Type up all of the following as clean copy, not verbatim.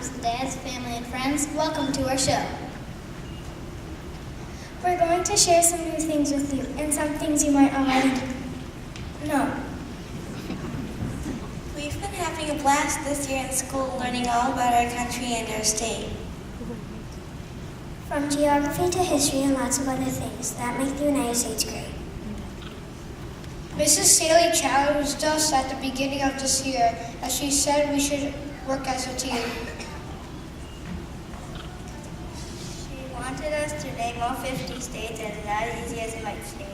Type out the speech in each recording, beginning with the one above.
moms, dads, family, and friends, welcome to our show. We're going to share some new things with you and some things you might already know. We've been having a blast this year in school learning all about our country and our state. From geography to history and lots of other things that make the United States great. Mrs. Saley challenged us at the beginning of this year as she said we should work as a team. She wanted us to name all 50 states, and it's not as easy as it might seem.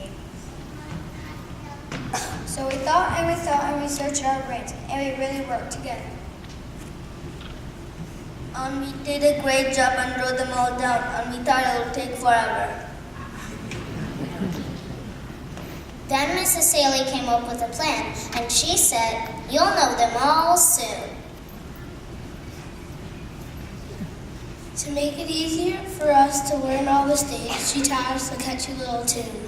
So we thought and we searched our brains, and we really worked together. We did a great job and wrote them all down, and we thought it would take forever. Then Mrs. Saley came up with a plan, and she said, "You'll know them all soon." To make it easier for us to learn all the states, she taught us a catchy little tune.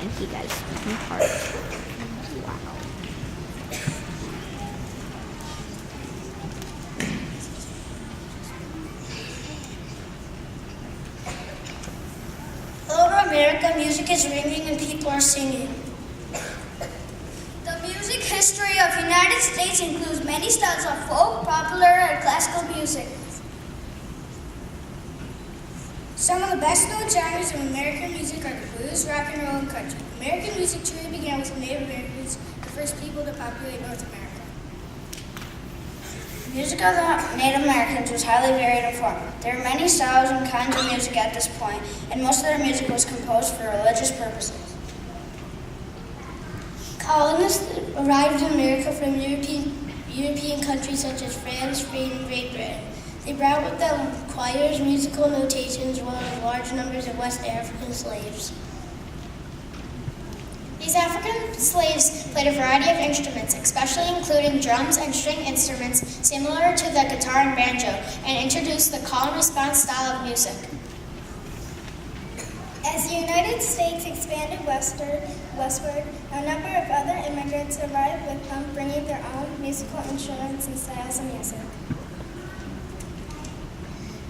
Thank you guys. My heart. Wow. All over America, music is ringing and people are singing. The music history of the United States includes many styles of folk, popular, and classical music. Some of the best-known genres of American music are the blues, rock and roll, and country. American music truly began with the Native Americans, the first people to populate North America. Music of the Native Americans was highly varied in form. There were many styles and kinds of music at this point, and most of their music was composed for religious purposes. Colonists arrived in America from European countries such as France, Spain, and Great Britain. They brought with them choirs, musical notations, as well as large numbers of West African slaves. These African slaves played a variety of instruments, especially including drums and string instruments similar to the guitar and banjo, and introduced the call and response style of music. As the United States expanded westward, a number of other immigrants arrived with them, bringing their own musical instruments and styles of music.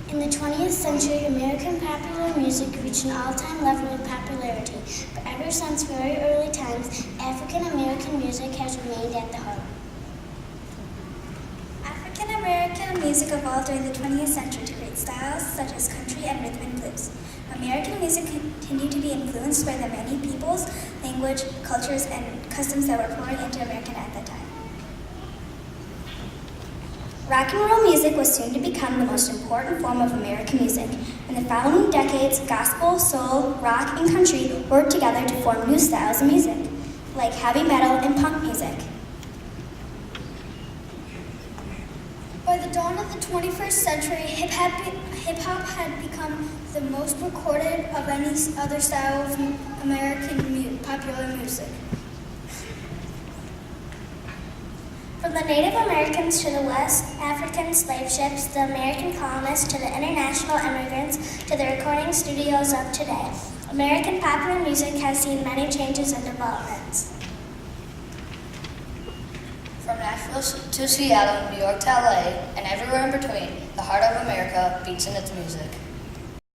In the 20th century, American popular music reached an all-time level of popularity, but ever since very early times, African American music has remained at the heart. African American music evolved during the 20th century to create styles such as country and rhythm and blues. American music continued to be influenced by the many peoples, language, cultures, and customs that were pouring into America at that time. Rock and roll music was soon to become the most important form of American music. In the following decades, gospel, soul, rock, and country worked together to form new styles of music, like heavy metal and punk music. By the dawn of the 21st century, hip-hop had become the most recorded of any other style of American popular music. From the Native Americans to the West African slave ships, the American colonists to the international immigrants to the recording studios of today, American popular music has seen many changes and developments. From Nashville to Seattle, New York to LA, and everywhere in between, the heart of America beats in its music.